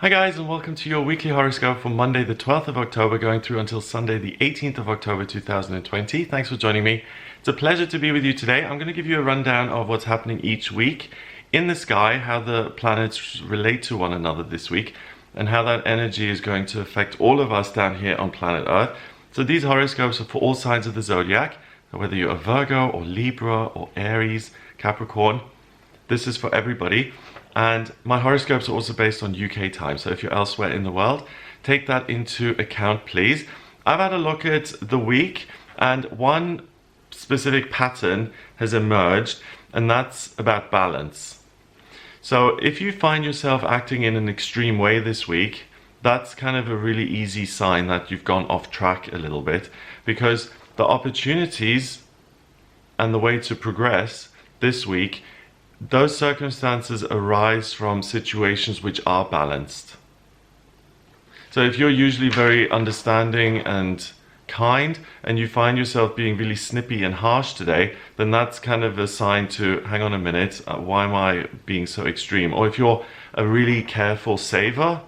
Hi guys, and welcome to your weekly horoscope for Monday the 12th of October going through until Sunday the 18th of October 2020. Thanks for joining me. It's a pleasure to be with you today. I'm going to give you a rundown of what's happening each week in the sky, how the planets relate to one another this week, and how that energy is going to affect all of us down here on planet Earth. So these horoscopes are for all signs of the zodiac, whether you're a Virgo or Libra or Aries, Capricorn. This is for everybody. And my horoscopes are also based on UK time, so if you're elsewhere in the world, take that into account, please. I've had a look at the week, and one specific pattern has emerged, and that's about balance. So if you find yourself acting in an extreme way this week, that's kind of a really easy sign that you've gone off track a little bit, because the opportunities and the way to progress this week, those circumstances arise from situations which are balanced. So if you're usually very understanding and kind and you find yourself being really snippy and harsh today, then that's kind of a sign to hang on a minute, why am I being so extreme? Or if you're a really careful saver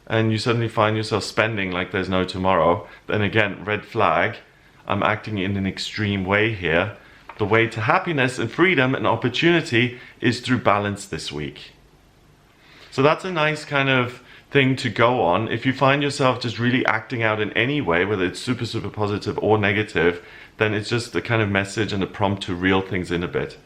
and you suddenly find yourself spending like there's no tomorrow, then again, red flag, I'm acting in an extreme way here. The way to happiness and freedom and opportunity is through balance this week. So that's a nice kind of thing to go on. If you find yourself just really acting out in any way, whether it's super positive or negative, then it's just a kind of message and a prompt to reel things in a bit.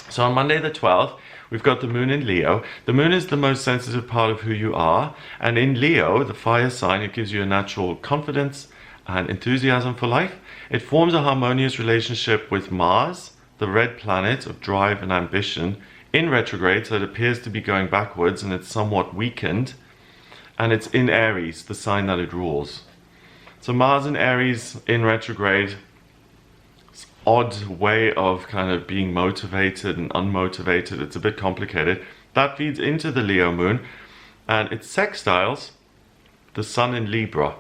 So on Monday the 12th, we've got the moon in Leo. The moon is the most sensitive part of who you are. And in Leo, the fire sign, it gives you a natural confidence and enthusiasm for life. It forms a harmonious relationship with Mars, the red planet of drive and ambition, in retrograde, so it appears to be going backwards and it's somewhat weakened. And it's in Aries, the sign that it rules. So Mars in Aries in retrograde, it's an odd way of kind of being motivated and unmotivated. It's a bit complicated. That feeds into the Leo moon, and it sextiles the sun in Libra.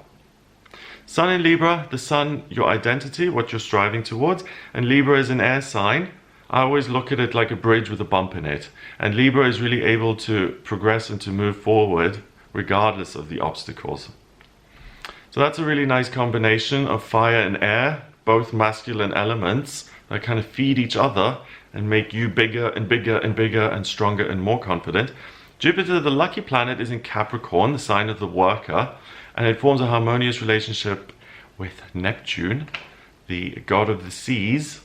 Sun in Libra, the sun, your identity, what you're striving towards, and Libra is an air sign. I always look at it like a bridge with a bump in it, and Libra is really able to progress and to move forward regardless of the obstacles. So that's a really nice combination of fire and air, both masculine elements that kind of feed each other and make you bigger and bigger and bigger and stronger and more confident. Jupiter, the lucky planet, is in Capricorn, the sign of the worker, and it forms a harmonious relationship with Neptune, the god of the seas.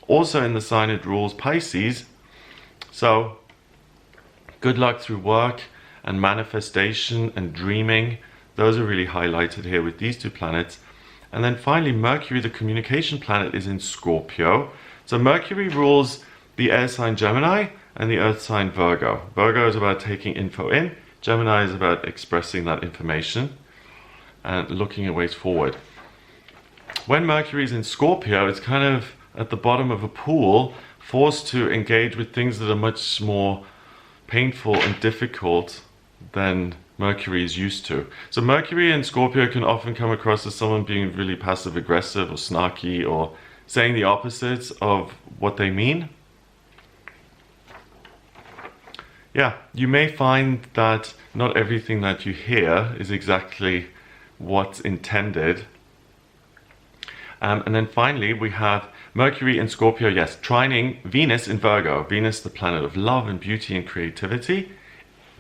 Also in the sign it rules Pisces. So good luck through work and manifestation and dreaming. Those are really highlighted here with these two planets. And then finally, Mercury, the communication planet, is in Scorpio. So Mercury rules the air sign Gemini and the earth sign Virgo. Virgo is about taking info in. Gemini is about expressing that information and looking at ways forward. When Mercury is in Scorpio, it's kind of at the bottom of a pool, forced to engage with things that are much more painful and difficult than Mercury is used to. So Mercury in Scorpio can often come across as someone being really passive aggressive or snarky or saying the opposite of what they mean. Yeah, you may find that not everything that you hear is exactly what's intended. And then finally, we have Mercury in Scorpio, yes, trining Venus in Virgo. Venus, the planet of love and beauty and creativity.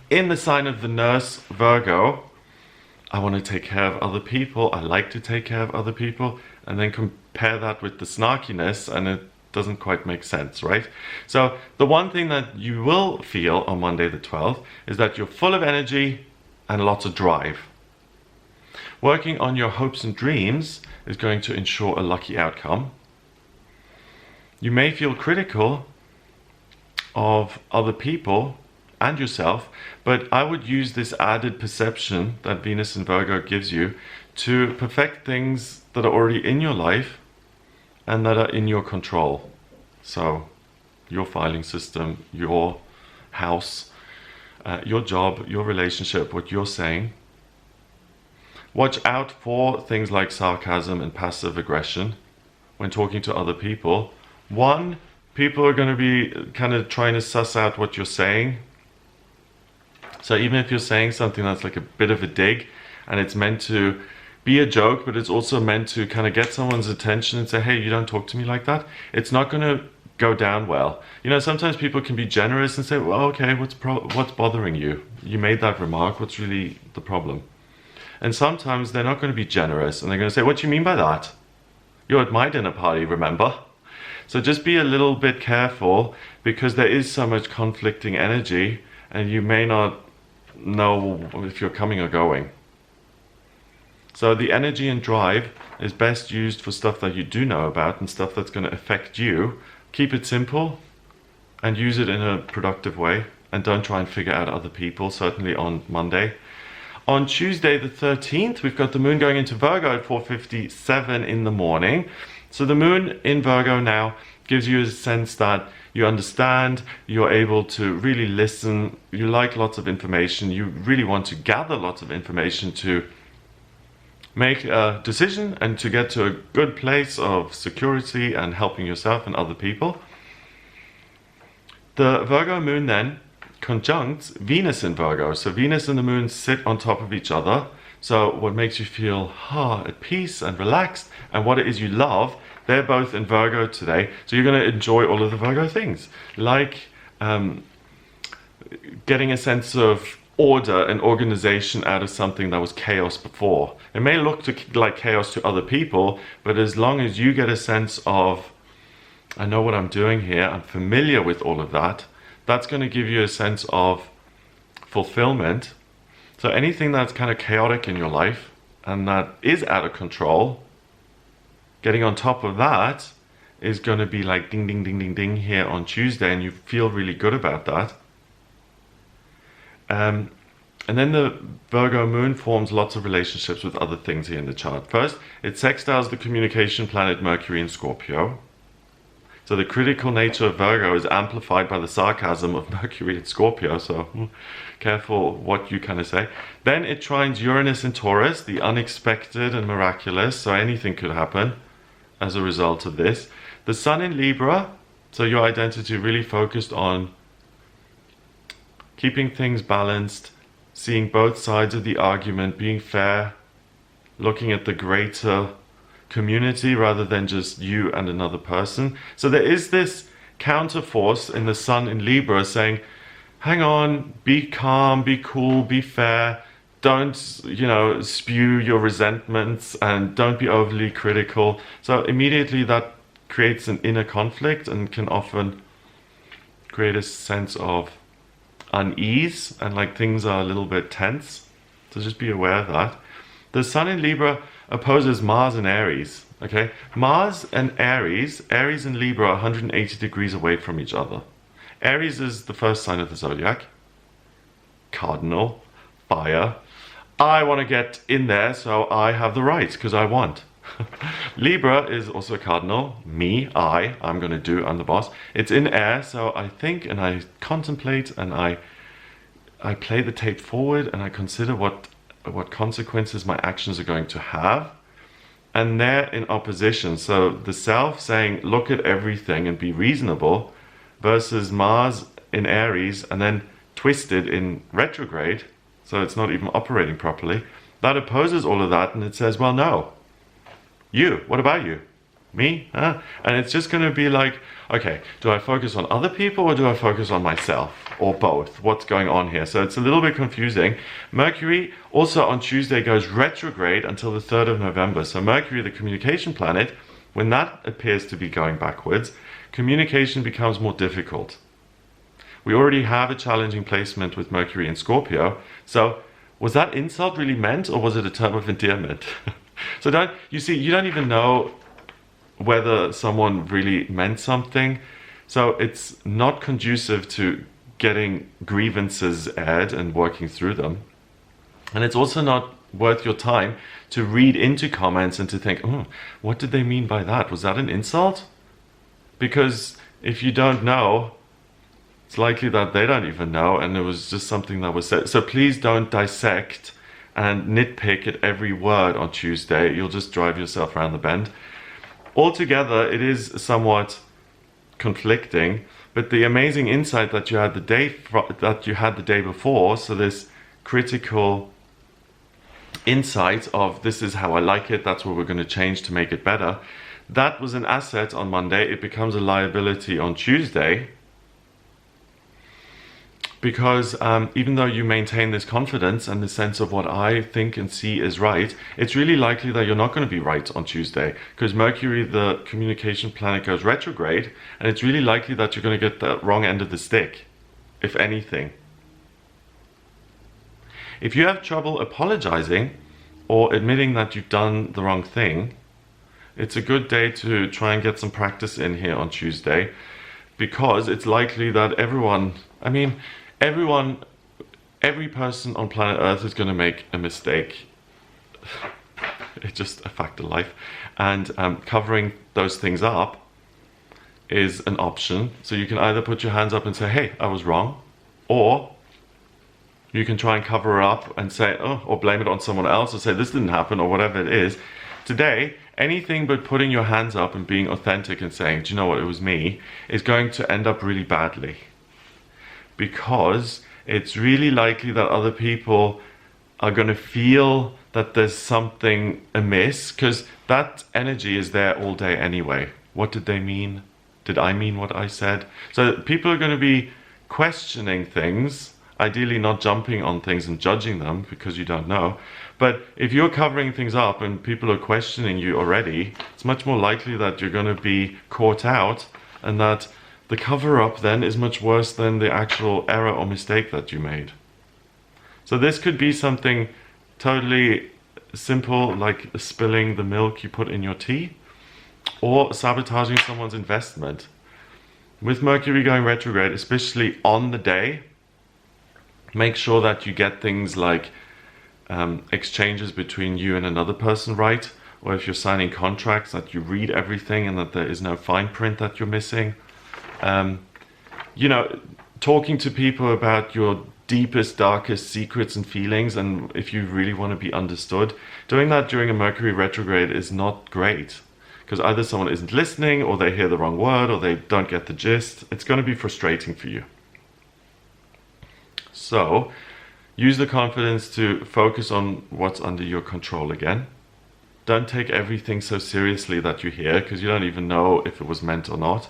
In the sign of the nurse, Virgo, I want to take care of other people. I like to take care of other people. And then compare that with the snarkiness, and it doesn't quite make sense, right? So the one thing that you will feel on Monday the 12th is that you're full of energy and lots of drive. Working on your hopes and dreams is going to ensure a lucky outcome. You may feel critical of other people and yourself, but I would use this added perception that Venus in Virgo gives you to perfect things that are already in your life and that are in your control. So your filing system, your house, your job, your relationship, what you're saying. Watch out for things like sarcasm and passive aggression when talking to other people. One, people are going to be kind of trying to suss out what you're saying So even if you're saying something that's like a bit of a dig and it's meant to be a joke, but it's also meant to kind of get someone's attention and say, hey, you don't talk to me like that, it's not going to go down well. You know, sometimes people can be generous and say, well, okay, what's bothering you? You made that remark, what's really the problem? And sometimes they're not going to be generous and they're going to say, what do you mean by that? You're at my dinner party, remember? So just be a little bit careful, because there is so much conflicting energy and you may not know if you're coming or going. So the energy and drive is best used for stuff that you do know about and stuff that's going to affect you. Keep it simple and use it in a productive way, and don't try and figure out other people, certainly on Monday. On Tuesday the 13th, we've got the moon going into Virgo at 4:57 in the morning. So the moon in Virgo now gives you a sense that you understand, you're able to really listen, you like lots of information, you really want to gather lots of information to make a decision and to get to a good place of security and helping yourself and other people. The Virgo moon then conjuncts Venus in Virgo. So Venus and the moon sit on top of each other. So what makes you feel at peace and relaxed, and what it is you love, they're both in Virgo today. So you're going to enjoy all of the Virgo things, like getting a sense of order and organization out of something that was chaos before. It may look like chaos to other people, but as long as you get a sense of, I know what I'm doing here, I'm familiar with all of that, that's going to give you a sense of fulfillment. So anything that's kind of chaotic in your life and that is out of control, getting on top of that is going to be like ding, ding, ding, ding, ding here on Tuesday, and you feel really good about that. And then the Virgo moon forms lots of relationships with other things here in the chart. First, it sextiles the communication planet Mercury in Scorpio. So the critical nature of Virgo is amplified by the sarcasm of Mercury in Scorpio. So careful what you kind of say. Then it trines Uranus in Taurus, the unexpected and miraculous. So anything could happen as a result of this. The Sun in Libra. So your identity really focused on keeping things balanced, seeing both sides of the argument, being fair, looking at the greater community rather than just you and another person. So there is this counter force in the Sun in Libra saying, hang on, be calm, be cool, be fair, don't, spew your resentments and don't be overly critical. So immediately that creates an inner conflict and can often create a sense of unease and like things are a little bit tense. So just be aware of that. The Sun in Libra opposes Mars in Aries. Okay, Mars and Aries and Libra are 180 degrees away from each other. Aries is the first sign of the zodiac, cardinal, fire. I want to get in there, so I have the right because I want. Libra is also a cardinal, I'm going to do, I'm the boss. It's in air, so I think and I contemplate and I play the tape forward and I consider what consequences my actions are going to have. And they're in opposition. So the self saying, look at everything and be reasonable, versus Mars in Aries and then twisted in retrograde, so it's not even operating properly. That opposes all of that and it says, well, no. You, what about you? Me? Huh? And it's just going to be like, okay, do I focus on other people or do I focus on myself? Or both? What's going on here? So it's a little bit confusing. Mercury also on Tuesday goes retrograde until the 3rd of November. So Mercury, the communication planet, when that appears to be going backwards, communication becomes more difficult. We already have a challenging placement with Mercury in Scorpio. So was that insult really meant or was it a term of endearment? So you don't even know whether someone really meant something. So it's not conducive to getting grievances aired and working through them. And it's also not worth your time to read into comments and to think, what did they mean by that? Was that an insult? Because if you don't know, it's likely that they don't even know and it was just something that was said. So please don't dissect and nitpick at every word on Tuesday. You'll just drive yourself around the bend. Altogether, it is somewhat conflicting, But the amazing insight that you had the day before, so this critical insight of this is how I like it, that's what we're going to change to make it better, that was an asset on Monday. It becomes a liability on Tuesday, because even though you maintain this confidence and the sense of what I think and see is right, it's really likely that you're not going to be right on Tuesday, because Mercury, the communication planet, goes retrograde, and it's really likely that you're going to get the wrong end of the stick, if anything. If you have trouble apologizing or admitting that you've done the wrong thing, it's a good day to try and get some practice in here on Tuesday, because it's likely that every person on planet Earth is going to make a mistake. It's just a fact of life. And covering those things up is an option. So you can either put your hands up and say, hey, I was wrong, or you can try and cover it up and say, oh, or blame it on someone else, or say this didn't happen, or whatever it is. Today, anything but putting your hands up and being authentic and saying, do you know what, it was me, is going to end up really badly. Because it's really likely that other people are going to feel that there's something amiss, because that energy is there all day anyway. What did they mean? Did I mean what I said? So people are going to be questioning things, ideally not jumping on things and judging them because you don't know. But if you're covering things up and people are questioning you already, it's much more likely that you're going to be caught out, and that the cover-up then is much worse than the actual error or mistake that you made. So this could be something totally simple, like spilling the milk you put in your tea, or sabotaging someone's investment. With Mercury going retrograde, especially on the day, make sure that you get things like exchanges between you and another person right, or if you're signing contracts, that you read everything and that there is no fine print that you're missing. Talking to people about your deepest, darkest secrets and feelings, and if you really want to be understood, doing that during a Mercury retrograde is not great, because either someone isn't listening, or they hear the wrong word, or they don't get the gist. It's going to be frustrating for you. So use the confidence to focus on what's under your control again. Don't take everything so seriously that you hear, because you don't even know if it was meant or not.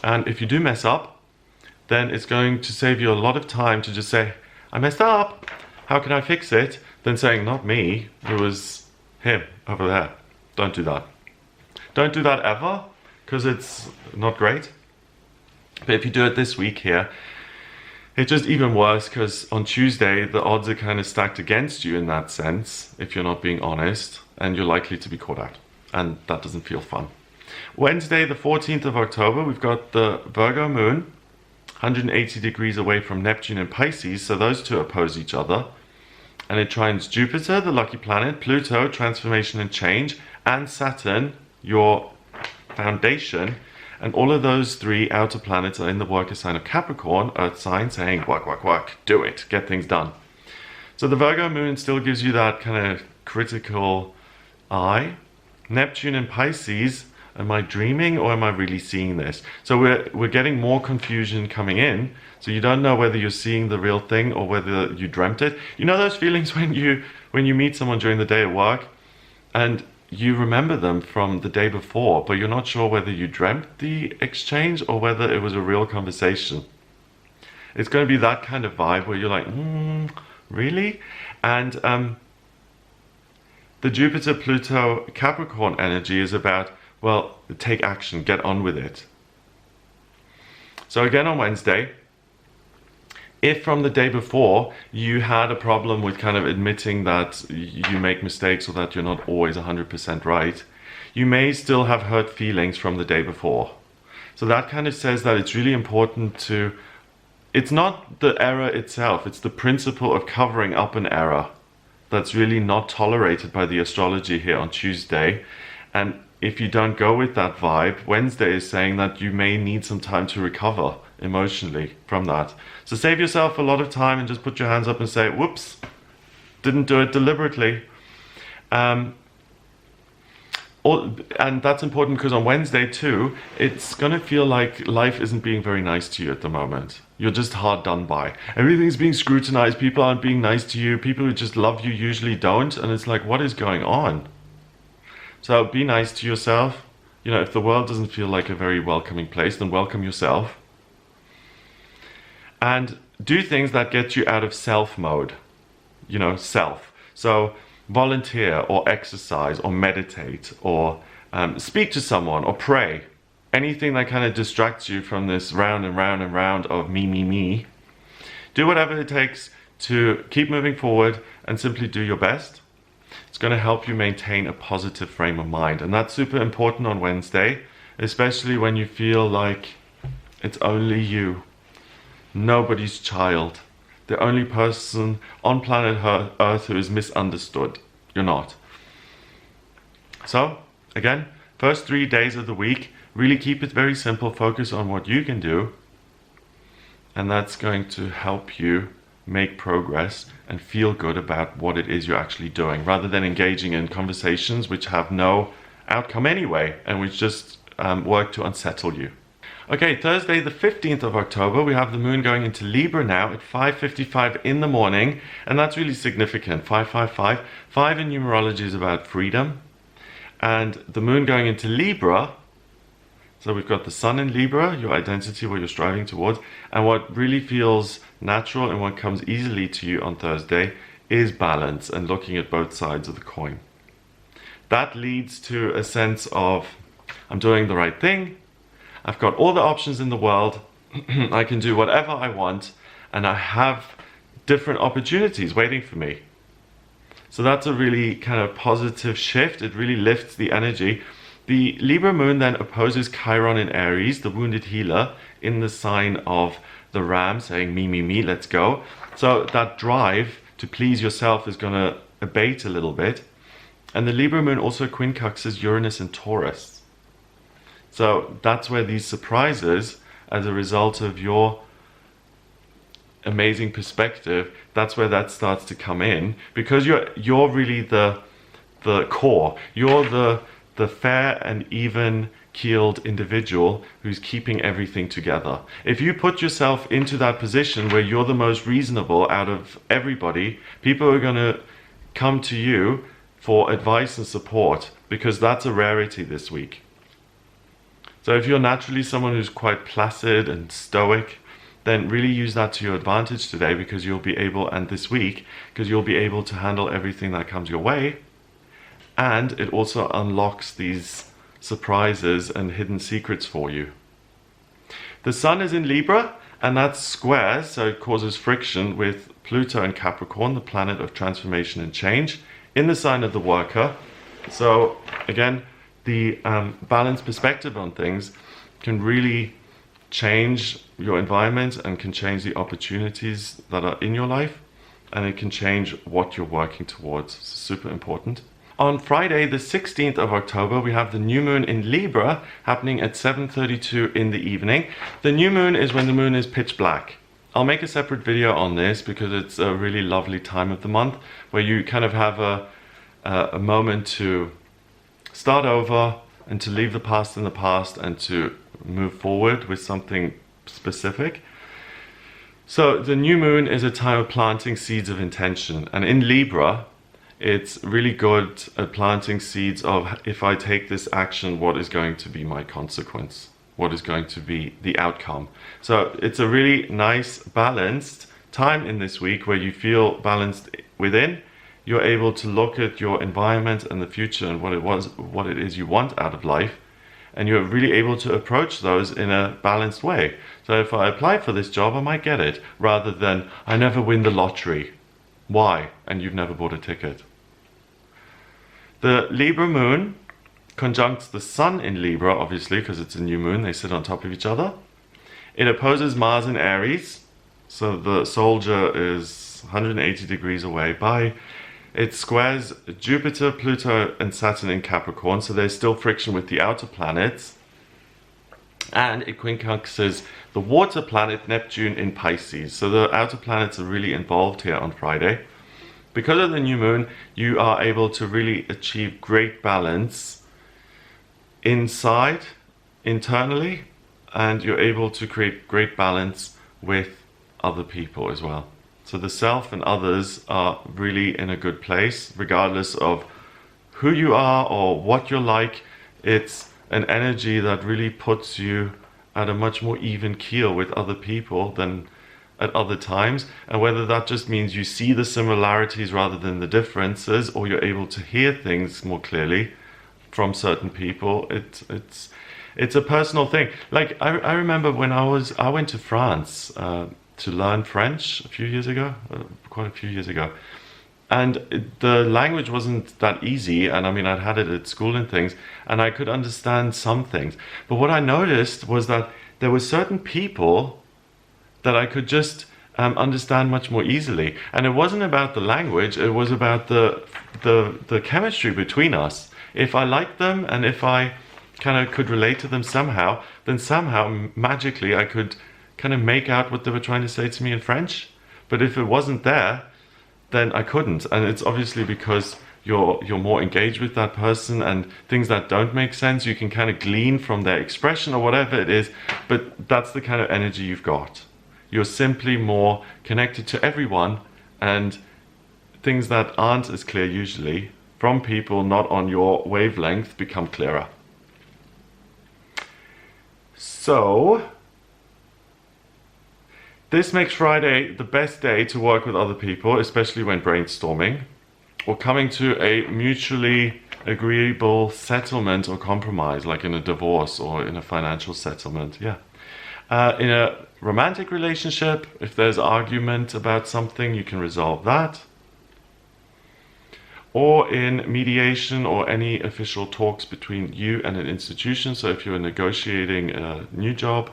And if you do mess up, then it's going to save you a lot of time to just say, I messed up, how can I fix it? Than saying, not me, it was him over there. Don't do that. Don't do that ever, because it's not great. But if you do it this week here, it's just even worse, because on Tuesday, the odds are kind of stacked against you in that sense, if you're not being honest, and you're likely to be caught out. And that doesn't feel fun. Wednesday, the 14th of October, we've got the Virgo moon, 180 degrees away from Neptune and Pisces, so those two oppose each other. And it trines Jupiter, the lucky planet, Pluto, transformation and change, and Saturn, your foundation. And all of those three outer planets are in the worker sign of Capricorn, Earth sign, saying, work, work, work, do it, get things done. So the Virgo moon still gives you that kind of critical eye. Neptune and Pisces, am I dreaming or am I really seeing this? So we're getting more confusion coming in. So you don't know whether you're seeing the real thing or whether you dreamt it. You know those feelings when you meet someone during the day at work and you remember them from the day before, but you're not sure whether you dreamt the exchange or whether it was a real conversation. It's going to be that kind of vibe where you're like, really? And the Jupiter, Pluto, Capricorn energy is about, well, take action, get on with it. So again on Wednesday, if from the day before you had a problem with kind of admitting that you make mistakes or that you're not always 100% right, you may still have hurt feelings from the day before. So that kind of says that it's really important to, it's not the error itself, it's the principle of covering up an error that's really not tolerated by the astrology here on Tuesday. And if you don't go with that vibe, Wednesday is saying that you may need some time to recover emotionally from that. So save yourself a lot of time and just put your hands up and say, whoops, didn't do it deliberately. And that's important because on Wednesday too, it's going to feel like life isn't being very nice to you at the moment. You're just hard done by. Everything's being scrutinized. People aren't being nice to you. People who just love you usually don't. And it's like, what is going on? So be nice to yourself. You know, if the world doesn't feel like a very welcoming place, then welcome yourself. And do things that get you out of self mode. You know, self. So volunteer or exercise or meditate or speak to someone or pray. Anything that kind of distracts you from this round and round and round of me, me, me. Do whatever it takes to keep moving forward and simply do your best. It's going to help you maintain a positive frame of mind. And that's super important on Wednesday, especially when you feel like it's only you, nobody's child. The only person on planet Earth who is misunderstood. You're not. So, again, first 3 days of the week, really keep it very simple. Focus on what you can do. And that's going to help you make progress and feel good about what it is you're actually doing, rather than engaging in conversations which have no outcome anyway, and which just work to unsettle you. Okay, Thursday the 15th of October, we have the moon going into Libra now at 5:55 in the morning, and that's really significant. 555. 5 in numerology is about freedom, and the moon going into Libra, so we've got the sun in Libra, your identity, what you're striving towards, and what really feels natural and what comes easily to you on Thursday is balance and looking at both sides of the coin. That leads to a sense of, I'm doing the right thing, I've got all the options in the world, I can do whatever I want, and I have different opportunities waiting for me. So that's a really kind of positive shift. It really lifts the energy. The Libra moon then opposes Chiron in Aries, the wounded healer, in the sign of the ram, saying me, me, me, let's go. So that drive to please yourself is going to abate a little bit. And the Libra moon also quincunxes Uranus and Taurus. So that's where these surprises, as a result of your amazing perspective, that's where that starts to come in, because you're really the core. You're the fair and even keeled individual who's keeping everything together. If you put yourself into that position where you're the most reasonable out of everybody, people are going to come to you for advice and support, because that's a rarity this week. So if you're naturally someone who's quite placid and stoic, then really use that to your advantage today, because you'll be able, and this week, because you'll be able to handle everything that comes your way. And it also unlocks these surprises and hidden secrets for you. The sun is in Libra, and that's squares, so it causes friction with Pluto and Capricorn, the planet of transformation and change, in the sign of the worker. So again, the balanced perspective on things can really change your environment and can change the opportunities that are in your life, and it can change what you're working towards. It's super important. On Friday, the 16th of October, we have the new moon in Libra happening at 7:32 in the evening. The new moon is when the moon is pitch black. I'll make a separate video on this because it's a really lovely time of the month where you kind of have a moment to start over and to leave the past in the past and to move forward with something specific. So the new moon is a time of planting seeds of intention, and in Libra it's really good at planting seeds of, if I take this action, what is going to be my consequence? What is going to be the outcome? So it's a really nice balanced time in this week where you feel balanced within. You're able to look at your environment and the future and what it is you want out of life, and you're really able to approach those in a balanced way. So if I apply for this job, I might get it, rather than I never win the lottery. Why? And you've never bought a ticket. The Libra moon conjuncts the sun in Libra, obviously, because it's a new moon, they sit on top of each other. It opposes Mars in Aries, so the soldier is 180 degrees away. It squares Jupiter, Pluto, and Saturn in Capricorn, so there's still friction with the outer planets. And it quincunxes the water planet Neptune in Pisces. So the outer planets are really involved here on Friday. Because of the new moon, you are able to really achieve great balance inside, internally, and you're able to create great balance with other people as well. So the self and others are really in a good place, regardless of who you are or what you're like. It's an energy that really puts you at a much more even keel with other people than at other times. And whether that just means you see the similarities rather than the differences, or you're able to hear things more clearly from certain people, it's a personal thing. Like I remember when I went to France to learn French a few years ago, quite a few years ago. And the language wasn't that easy, and I mean, I'd had it at school and things, and I could understand some things. But what I noticed was that there were certain people that I could just understand much more easily. And it wasn't about the language, it was about the chemistry between us. If I liked them, and if I kind of could relate to them somehow, then somehow, magically, I could kind of make out what they were trying to say to me in French. But if it wasn't there, then I couldn't. And it's obviously because you're more engaged with that person, and things that don't make sense, you can kind of glean from their expression or whatever it is, but that's the kind of energy you've got. You're simply more connected to everyone, and things that aren't as clear usually from people not on your wavelength become clearer. So this makes Friday the best day to work with other people, especially when brainstorming or coming to a mutually agreeable settlement or compromise, like in a divorce or in a financial settlement. Yeah. In a romantic relationship, if there's argument about something, you can resolve that. Or in mediation or any official talks between you and an institution. So if you're negotiating a new job,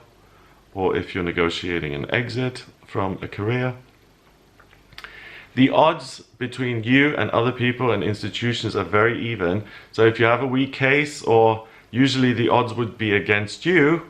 or if you're negotiating an exit from a career. The odds between you and other people and institutions are very even. So if you have a weak case, or usually the odds would be against you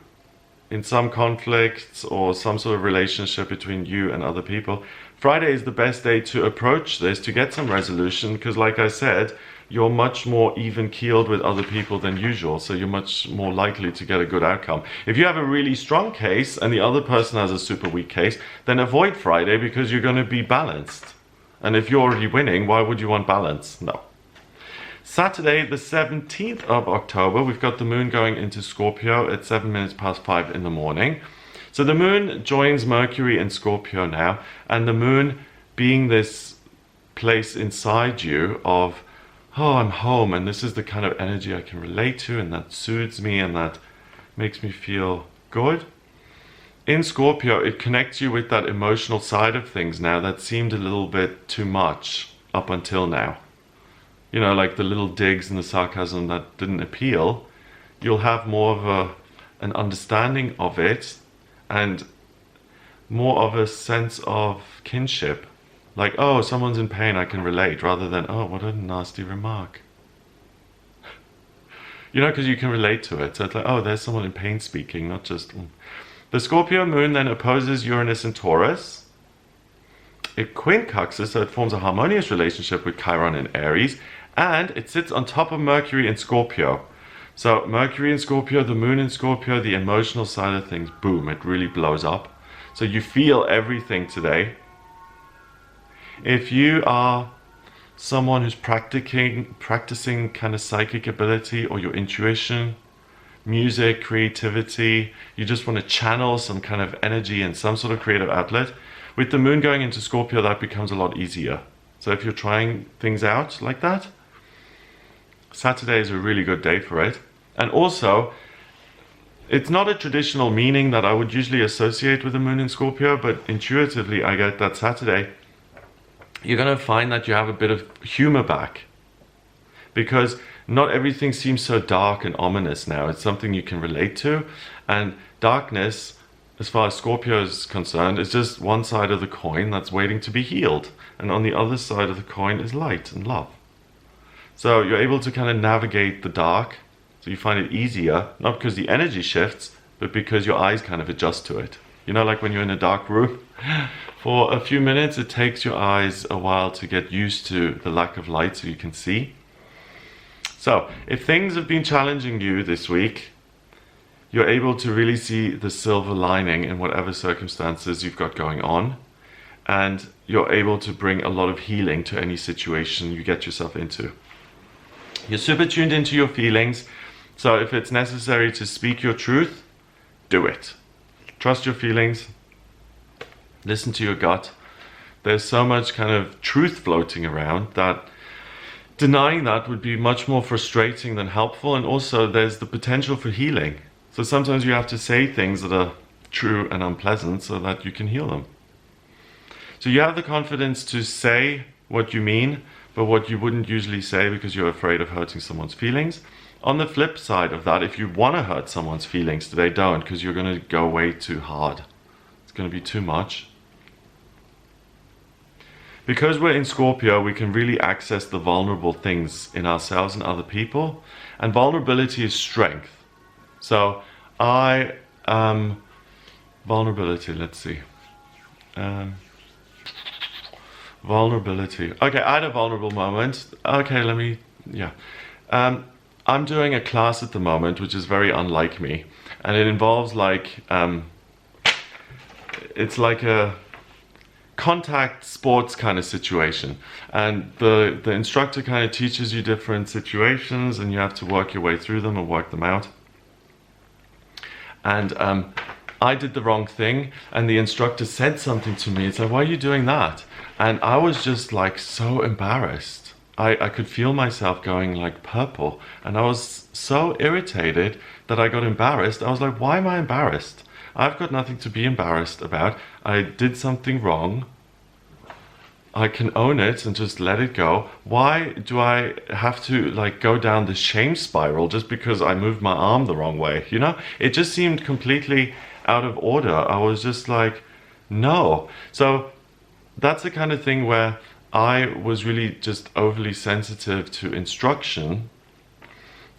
in some conflicts or some sort of relationship between you and other people, Friday is the best day to approach this, to get some resolution, because like I said, you're much more even-keeled with other people than usual, so you're much more likely to get a good outcome. If you have a really strong case and the other person has a super weak case, then avoid Friday, because you're going to be balanced. And if you're already winning, why would you want balance? No. Saturday, the 17th of October, we've got the moon going into Scorpio at 7 minutes past 5 in the morning. So the moon joins Mercury in Scorpio now, and the moon being this place inside you of, oh, I'm home, and this is the kind of energy I can relate to, and that soothes me, and that makes me feel good. In Scorpio, it connects you with that emotional side of things now that seemed a little bit too much up until now. You know, like the little digs and the sarcasm that didn't appeal. You'll have more of an understanding of it, and more of a sense of kinship. Like, oh, someone's in pain, I can relate, rather than, oh, what a nasty remark. You know, because you can relate to it. So it's like, oh, there's someone in pain speaking, not just... The Scorpio moon then opposes Uranus and Taurus. It quincunxes, so it forms a harmonious relationship with Chiron in Aries, and it sits on top of Mercury in Scorpio. So Mercury in Scorpio, the moon in Scorpio, the emotional side of things, boom, it really blows up. So you feel everything today. If you are someone who's practicing kind of psychic ability, or your intuition, music, creativity, you just want to channel some kind of energy in some sort of creative outlet, with the moon going into Scorpio, that becomes a lot easier. So if you're trying things out like that, Saturday is a really good day for it. And also, it's not a traditional meaning that I would usually associate with the moon in Scorpio, but intuitively I get that Saturday you're going to find that you have a bit of humor back, because not everything seems so dark and ominous now. It's something you can relate to, and darkness, as far as Scorpio is concerned, is just one side of the coin that's waiting to be healed, and on the other side of the coin is light and love. So you're able to kind of navigate the dark, so you find it easier, not because the energy shifts, but because your eyes kind of adjust to it. You know, like when you're in a dark room, for a few minutes it takes your eyes a while to get used to the lack of light so you can see. So if things have been challenging you this week, you're able to really see the silver lining in whatever circumstances you've got going on. And you're able to bring a lot of healing to any situation you get yourself into. You're super tuned into your feelings. So if it's necessary to speak your truth, do it. Trust your feelings. Listen to your gut. There's so much kind of truth floating around that denying that would be much more frustrating than helpful. And also there's the potential for healing. So sometimes you have to say things that are true and unpleasant so that you can heal them. So you have the confidence to say what you mean, but what you wouldn't usually say because you're afraid of hurting someone's feelings. On the flip side of that, if you want to hurt someone's feelings today, don't, because you're going to go way too hard. It's going to be too much. Because we're in Scorpio, we can really access the vulnerable things in ourselves and other people. And vulnerability is strength. So vulnerability, let's see. Vulnerability. Okay, I had a vulnerable moment. Okay, I'm doing a class at the moment, which is very unlike me. And it involves it's like a contact sports kind of situation. And the instructor kind of teaches you different situations and you have to work your way through them and work them out. And I did the wrong thing and the instructor said something to me. It's like, why are you doing that? And I was just like so embarrassed. I could feel myself going like purple. And I was so irritated that I got embarrassed. I was like, why am I embarrassed? I've got nothing to be embarrassed about. I did something wrong. I can own it and just let it go. Why do I have to like go down the shame spiral just because I moved my arm the wrong way? You know, it just seemed completely out of order. I was just like, no. So that's the kind of thing where I was really just overly sensitive to instruction.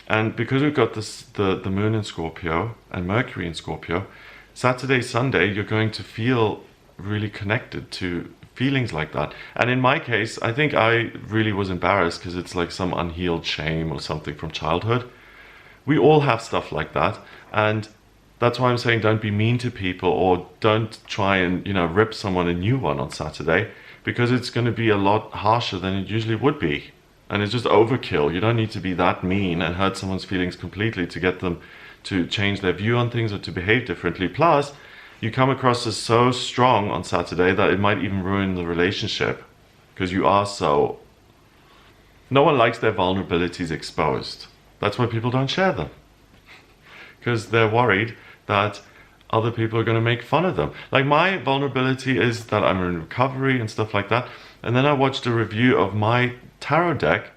And because we've got this, the moon in Scorpio and Mercury in Scorpio, Saturday, Sunday, you're going to feel really connected to feelings like that. And in my case, I think I really was embarrassed because it's like some unhealed shame or something from childhood. We all have stuff like that. And that's why I'm saying don't be mean to people or don't try and, rip someone a new one on Saturday because it's going to be a lot harsher than it usually would be. And it's just overkill. You don't need to be that mean and hurt someone's feelings completely to get them to change their view on things or to behave differently. Plus, you come across as so strong on Saturday that it might even ruin the relationship because you are so... No one likes their vulnerabilities exposed. That's why people don't share them. Because they're worried that other people are going to make fun of them. Like my vulnerability is that I'm in recovery and stuff like that. And then I watched a review of my tarot deck.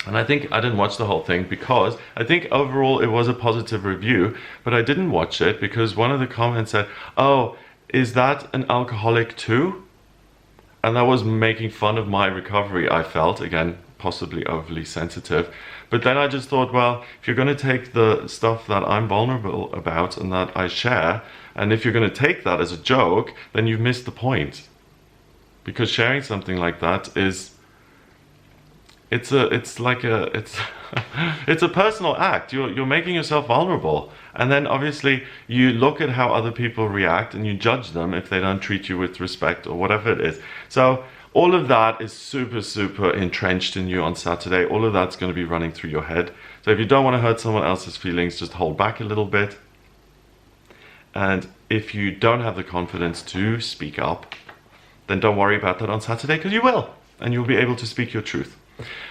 And I think I didn't watch the whole thing because I think overall it was a positive review, but I didn't watch it because one of the comments said, oh, is that an alcoholic too? And that was making fun of my recovery, I felt, again, possibly overly sensitive. But then I just thought, well, if you're going to take the stuff that I'm vulnerable about and that I share, and if you're going to take that as a joke, then you've missed the point. Because sharing something like that is... It's a personal act. You're making yourself vulnerable. And then obviously you look at how other people react and you judge them if they don't treat you with respect or whatever it is. So all of that is super, super entrenched in you on Saturday. All of that's going to be running through your head. So if you don't want to hurt someone else's feelings, just hold back a little bit. And if you don't have the confidence to speak up, then don't worry about that on Saturday because you will. And you'll be able to speak your truth.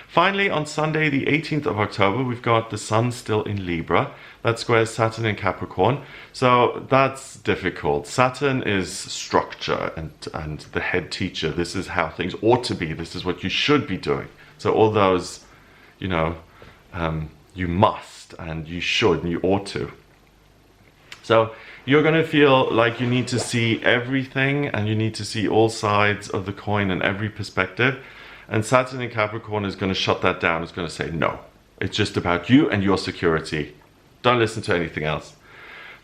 Finally, on Sunday, the 18th of October, we've got the Sun still in Libra. That squares Saturn in Capricorn. So that's difficult. Saturn is structure and the head teacher. This is how things ought to be. This is what you should be doing. So all those, you must and you should and you ought to. So you're going to feel like you need to see everything and you need to see all sides of the coin and every perspective. And Saturn in Capricorn is going to shut that down. It's going to say, no, it's just about you and your security. Don't listen to anything else.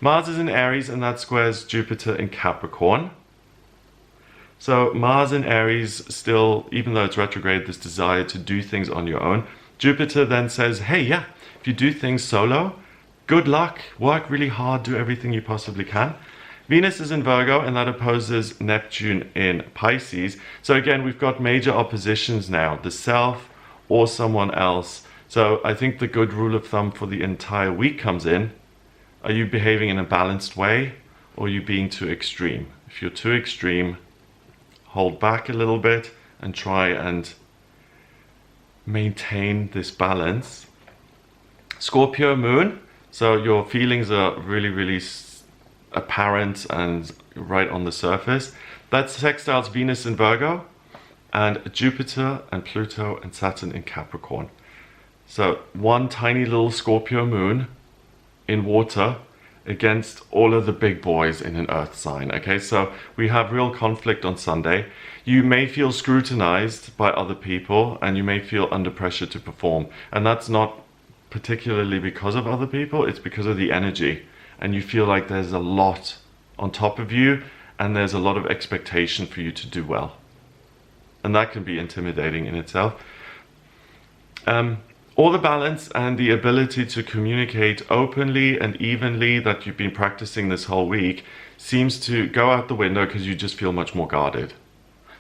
Mars is in Aries and that squares Jupiter in Capricorn. So Mars in Aries still, even though it's retrograde, this desire to do things on your own. Jupiter then says, hey, yeah, if you do things solo, good luck, work really hard, do everything you possibly can. Venus is in Virgo, and that opposes Neptune in Pisces. So again, we've got major oppositions now, the self or someone else. So I think the good rule of thumb for the entire week comes in. Are you behaving in a balanced way, or are you being too extreme? If you're too extreme, hold back a little bit and try and maintain this balance. Scorpio moon, so your feelings are really apparent and right on the surface. That sextiles Venus in Virgo and Jupiter and Pluto and Saturn in Capricorn. So one tiny little Scorpio moon in water against all of the big boys in an earth sign. Okay, so we have real conflict on Sunday. You may feel scrutinized by other people, and you may feel under pressure to perform, and that's not particularly because of other people, it's because of the energy, and you feel like there's a lot on top of you and there's a lot of expectation for you to do well, and that can be intimidating in itself. All the balance and the ability to communicate openly and evenly that you've been practicing this whole week seems to go out the window because you just feel much more guarded.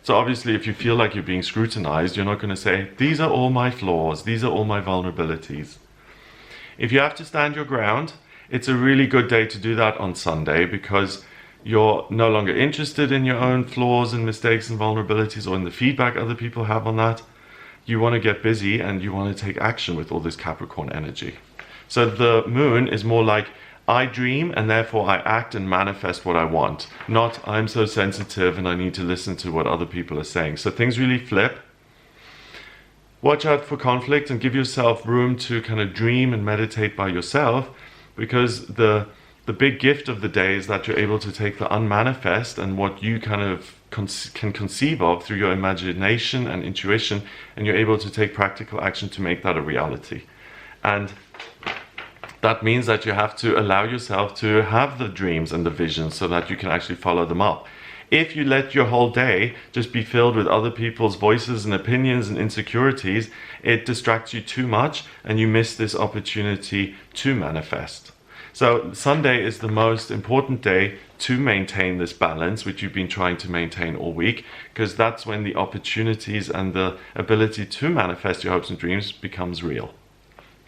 So obviously, if you feel like you're being scrutinized, you're not going to say, these are all my flaws, these are all my vulnerabilities. If you have to stand your ground, it's a really good day to do that on Sunday, because you're no longer interested in your own flaws and mistakes and vulnerabilities or in the feedback other people have on that. You want to get busy and you want to take action with all this Capricorn energy. So the moon is more like, I dream and therefore I act and manifest what I want, not I'm so sensitive and I need to listen to what other people are saying. So things really flip. Watch out for conflict and give yourself room to kind of dream and meditate by yourself, because the big gift of the day is that you're able to take the unmanifest and what you kind of can conceive of through your imagination and intuition, and you're able to take practical action to make that a reality. And that means that you have to allow yourself to have the dreams and the visions so that you can actually follow them up. If you let your whole day just be filled with other people's voices and opinions and insecurities, it distracts you too much and you miss this opportunity to manifest. So Sunday is the most important day to maintain this balance, which you've been trying to maintain all week, because that's when the opportunities and the ability to manifest your hopes and dreams becomes real.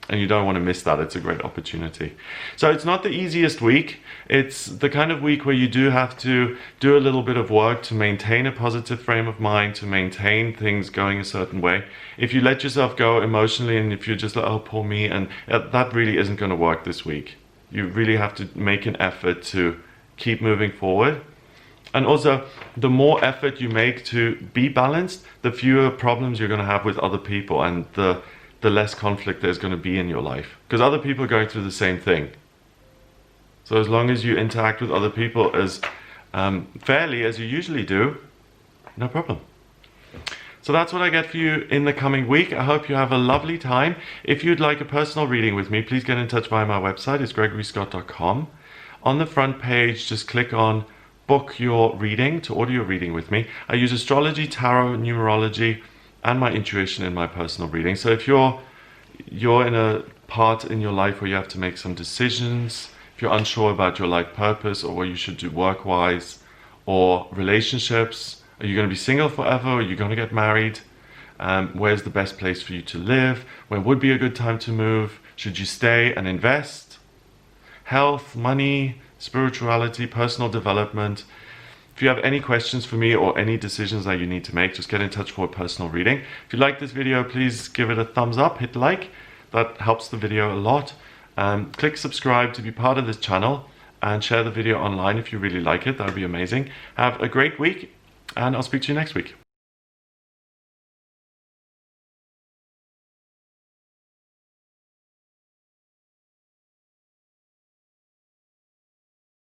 And you don't want to miss that. It's a great opportunity. So it's not the easiest week. It's the kind of week where you do have to do a little bit of work to maintain a positive frame of mind, to maintain things going a certain way. If you let yourself go emotionally and if you're just like, oh, poor me, and that really isn't going to work this week. You really have to make an effort to keep moving forward. And also, the more effort you make to be balanced, the fewer problems you're going to have with other people, and the less conflict there's going to be in your life, because other people are going through the same thing. So as long as you interact with other people as fairly as you usually do, no problem. So that's what I get for you in the coming week. I hope you have a lovely time. If you'd like a personal reading with me, please get in touch via my website. It's gregoryscot.com. On the front page, just click on book your reading to order your reading with me. I use astrology, tarot, numerology, and my intuition in my personal reading. So if you're in a part in your life where you have to make some decisions, if you're unsure about your life purpose or what you should do work-wise or relationships, are you going to be single forever? Are you going to get married? Where's the best place for you to live? When would be a good time to move? Should you stay and invest? Health, money, spirituality, personal development. If you have any questions for me or any decisions that you need to make, just get in touch for a personal reading. If you like this video, please give it a thumbs up, hit like. That helps the video a lot. Click subscribe to be part of this channel, and share the video online if you really like it. That would be amazing. Have a great week, and I'll speak to you next week.